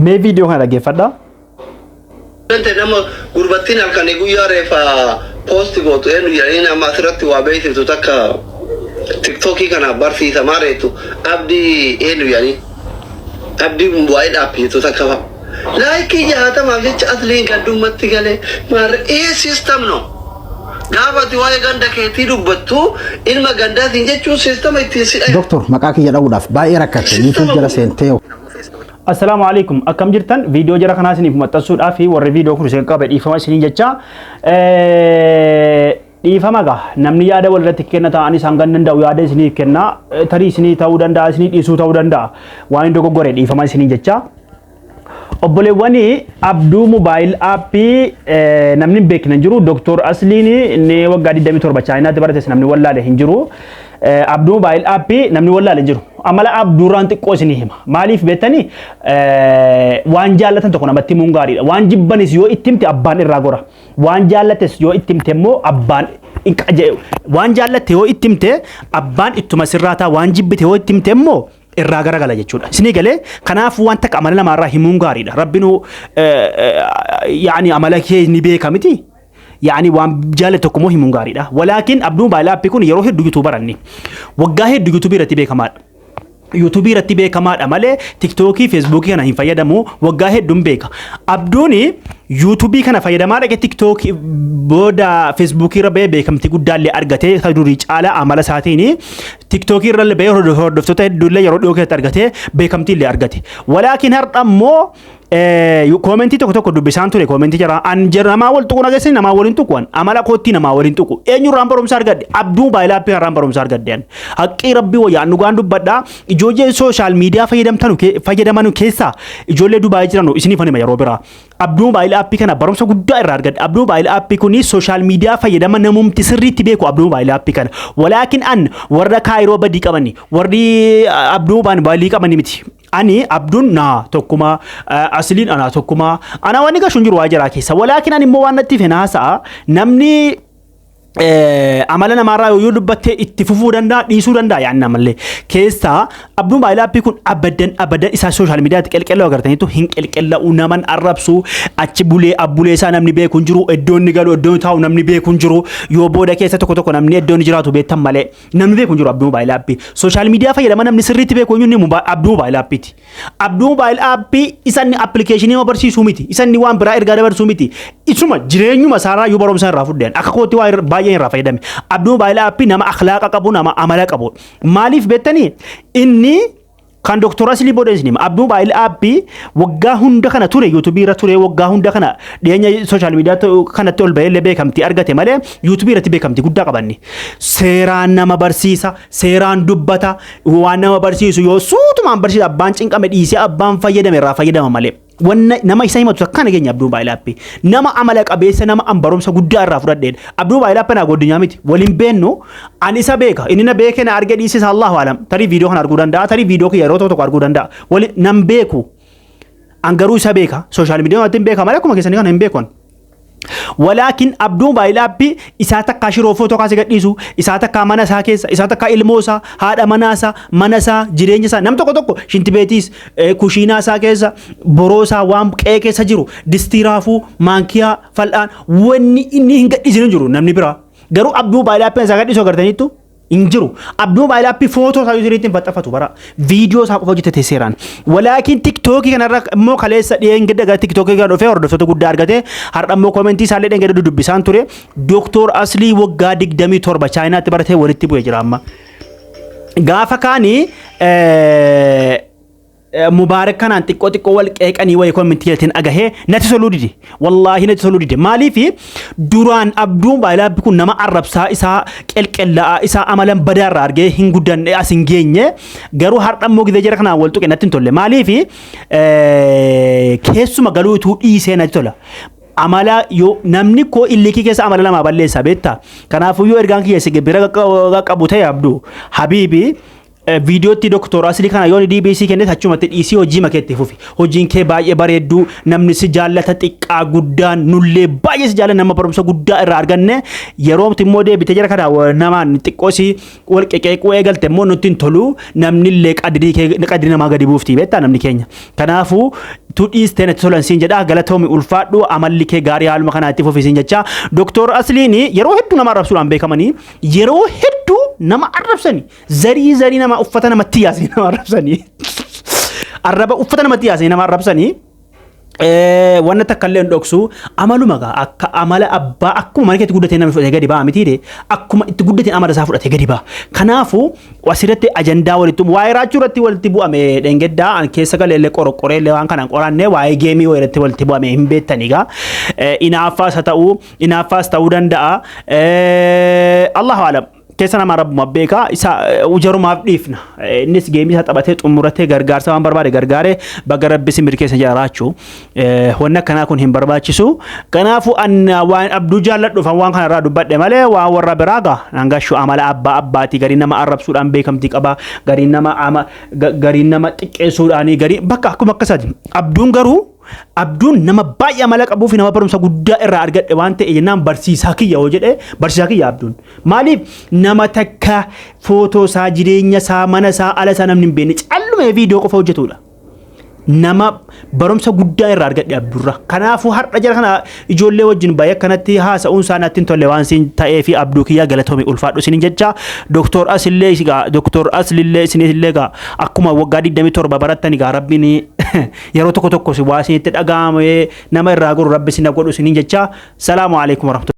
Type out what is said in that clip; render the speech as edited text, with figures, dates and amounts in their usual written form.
Mee viidiyoo kana dhaggeeffadhaa. Wanti nama gurbattiin halkan guyyaa reefa poosti gootu eenyu jedhanii nama asirratti waa beeksiftu takka tiktokii kana barsiisamaa reetu abdii eenyu jedhanii abdii waa'ee dhaabbiitu takka fa'a. Laayikii jahatamaaf jecha asliin gaddummatti galee maarra siistam no. Gaafati waa'ee ganda keetii dubbattu ilma gandaatiin jechuun siistama ittiin sidha. Doktor maqaa kiyya dhabuudhaaf baay'ee rakkate YouTube jala seentee. Assalamu alaikum. Akkam jirtan viidiyoo jara kanaa isiniif maxxansuudhaaf warri viidiyoo kun isin qabe dhiifama isiniin jecha dhiifama gaa namni yaada walirratti kenna ta'anii isaan gan danda'u yaada isiniif kenna tarii isinii ta'uu danda'a isinii dhiisuu ta'uu danda'a waan dogoggore dhiifama isiniin jecha. Obboleewwani Abduu Mobile Appii namni beekna jiru Dr. Asliin inni waggaa 27 Chaayinaatti barates namni wallaale hin jiru. Abduu Mobile Appii namni wallaale jiru. Amala Abduuraan xiqqoo isinii hima. Maaliif beektanii waan jaallatan tokko namatti himuun gaariidha. Waan jibbanis yoo itti himte abbaan irraa gora. Waan jaallates yoo itti himte immoo abbaan waan jaallatte yoo itti himte abbaan ittuma sirraa ta'a. Waan jibbite yoo itti himte immoo irraa garagala jechuudha. Isinii galee kanaaf waan takka amala namaarraa himuun gaariidha. Rabbinu yaani amala kee ni beeka miti. يعني وان جالة تكمو هي منغاريدا ولكن أبدو بايلا بيكون يروح اليوتيوبر أني وجاه اليوتيوبر رتبه كمان يوتيوبر رتبه كمان أمله تيك توكي فيسبوكي أنا هم فيدمو وجاه الدمبيك أبدوني يوتيوبي كنا فيدما لك تيك توك بودا فيسبوكي ربي بيكم تقول دالي أرجته تدوريج على عمل ساعتيني تيك توكي رل بيه دفتة دولة يرد يوكي ترجته بيكم تيلي أرجته ولكن هرب مو كومنتي تكو دبسان توري كومنتي جرا أنجر نما أول تكون أجلس نما أولين تكون أملا كوتي نما أولين تكو إنيو رامبروم سارجد عبدو بايلا بيه رامبروم سارجدين أكيد ربي ويانو غاندو بدا إجوجي سوشال ميديا فيدم تانو فيدمانو كيسا إجولة دبي جرانو إسني فني ما يروبرا عبدو بايلا appii kana barumsa guddaa irraa argadde. Abduu Mobile appii kuni social media fayyadama namumti sirriitti beeku Abduu Mobile appii kana. Walaakin an warra kaayiroo badii qabani warri Abduu Mobile qabani miti. Ani Abduun na tokkuma Asliin ana tokkuma ana wani gashuun jiru waajjira keessa. Walaakin ani immoo waan natti fenaasaa namni amala namarraa yoo dubbatte itti fufuu danda'a dhiisuu danda'a yaani namallee keessa Abduu Mobile appii kun abadan isa social media qelqelloo agartaniitu hin qelqella'u naman arrabsu achi bulee abbulee isaa namni beeku hin jiru iddoon ni galu iddoon taa'u namni beeku hin jiru yoo booda keessa tokko namni iddoon jiraatu beektan malee namni beeku hin jiru Abduu Mobile appii social media fayyadama namni sirriitti beeku hin jiru Abduu Mobile appiiti. Abduu Mobile appii isanni applicationii barsiisuu miti isanni waan biraa ergaa dabarsuu miti isuma jireenyuma saaraa yoo barumsa irraa fuddeen akka kootti waa baay'ee irraa fayyadame. Abduu Mobile appii nama akhlaaqa qabu nama amala qabu maaliif beektanii inni kan Dr. Asli Bodeesni Abduu Mobile appii waggaa hunda kana ture YouTube irra ture waggaa hunda kana dhiyeenya social media kanatti ol bahee beekamtii argate malee YouTube irratti beekamtii guddaa qabanni. Seeraan nama barsiisa seeraan dubbata waan nama barsiisu yoo suutumaan barsiisa abbaan cinqame dhiisee abbaan fayyadame irraa fayyadama malee. Wanna nama isa himatu akkana keenya Abduu Mobile appii nama amala qabeessa nama barumsa guddaa irraa fudhadheen Abduu Mobile appii na godinyaa miti waliin beennu ani isa beeka inni na beeke na arge dhiisisa Allahu alam tarii viidiyoo kana arguu danda'a tarii viidiyoo kiyya yeroo tokko arguu danda'a wali nam beeku angaruu isa beeka social media waliin beeka malee akkuma keessanii kana hin beekon. ولكن Abduu Mobile appii isaa takka shiroo footoo kaasee gadhiisu isaa takka mana isaa keessa isaa takka ilmoo isaa haadha mana isaa jireenya isaa nam tokko shinti beetiis kushiinaa isaa keessa boroo isaa waan qe'ee keessa jiru distii raafuu maankiyaa fal'aan wanni inni hin gadhiisinu jiru namni biraa garuu Abduu Mobile appii isaa gadhiisu agartaniittu injiru Abduu Mobile appii footoo isaa yuuziriitiin faxxafatu bara viidiyoo isaa qofa hojjetee seeraan walaakin TikTok kanarra immoo kaleessa dhiyeen gidda TikTok kan dhufee hordoftoota guddaa argate har'a immoo komentii isaallee dhengedde dubbisaan ture Dr. Asli waggaa 27 Chaayinaatti baratee walitti bu'ee jira amma gaafa kaanii Mubarak kanaan xiqqoo wal qeeqanii wayi komentii jetin agahee natti soluu dide wallahi natti soluu dide maaliif duraan Abduu Mobile appii kun nama arrabsaa isaa qelqellaa isaa amalan badaarraa argee hin guddanne as hin geenye garuu har'a immoo gidee jira kanaan wal tuqe natti hin tolle maaliif keessuma galuu ituu dhiisee natti tola. Amala yoo namni ko illikii keessa amala lama balleessa beektaa kanaafuu yoo ergaan kiyya si bira qabu ta'e Abduu Habiibi viidiyootti doktora asli kana yoon DBC kennee achumatti dhiisii hojii makeetti fufi hojiin kee baay'ee bareedduu namni si jaallata xiqqaa guddaan nullee baay'ee si jaallata nama barumsa guddaa irraa arganne yeroo immoo deebite jira kana namaan xiqqoosi wal qeqeequu eegalte immoo nutti hin tolu namni illee qadrii namaa gadi buufti beektaa namni keenya kanaafuu tu dhiistee natti tolan siin jedhaa galatoomi ulfaadhu amalli kee gaarii haaluma kanaatti fufi siin jecha doktora asliin yeroo hedduu nama arrabsuudhaan beekamanii yeroo hedduu nama arrabsanii zarii nama uffata namatti yaasanii nama arrabsanii arraba uffata namatti yaasanii nama arrabsanii wanna takka illee dhoksu amaluma akka amala abbaa akkuma mana keetti guddatee namni fudhatee gadi ba'a mitiire akkuma itti guddateen amala isaa fudhatee gadi ba'a kanaafuu asirratti ajandaa walitti waa'ee raachuu irratti walitti bu'ame dhengeddaa keessa galeellee qorqoreellee waan kanaan qoranne waa'ee geemii irratti walitti bu'ame hin beektanigaa inaaffaas ta'uu danda'a Allahu a'lam keessa nama rabbuma beeka isa ujarumaaf dhiifna innis geemii isaa taphatee xumuratee gargaarsa waan barbaade gargaare baga rabbi si mirkeessa jiraachuu wanna kanaa kun hin barbaachisu kanaafu anna waan abduu jaalladhu fan waan kana irraa dubbadhe malee waan warra biraa gaa nangashu amala abbaatii garii nama arrabsuudhaan beekamtii qaba garii nama xiqqeessuudhaanii garii bakka akkuma akkasaati abduun nama baay'ee amala qabuu fi nama barumsa guddaa irraa argadhe waan ta'e jennaan barsiisaa kiyya hoo jedhe barsiisaa kiyya abduun maaliif nama takka footoo isaa jireenya isaa mana isaa ala isaa namni hin beekne callumee viidiyoo qofa hojjetudha nama barumsa guddaa irraa argadhe abdurra kanaafuu har'a jara kana ijoollee wajjin baay'ee kanatti haasa'uun isaa natti hin tolle waan siin ta'ee fi abduu kiyya galatoome ulfaadhu isin jecha doktor aslillee isinillee gaa akkuma waggaa 27 barattani gaa rabbiin yeroo tokko si waa isinitti dhaga'ame nama irraa goru rabbi isin godhu isin jecha salaamu alaikum warahmatullahi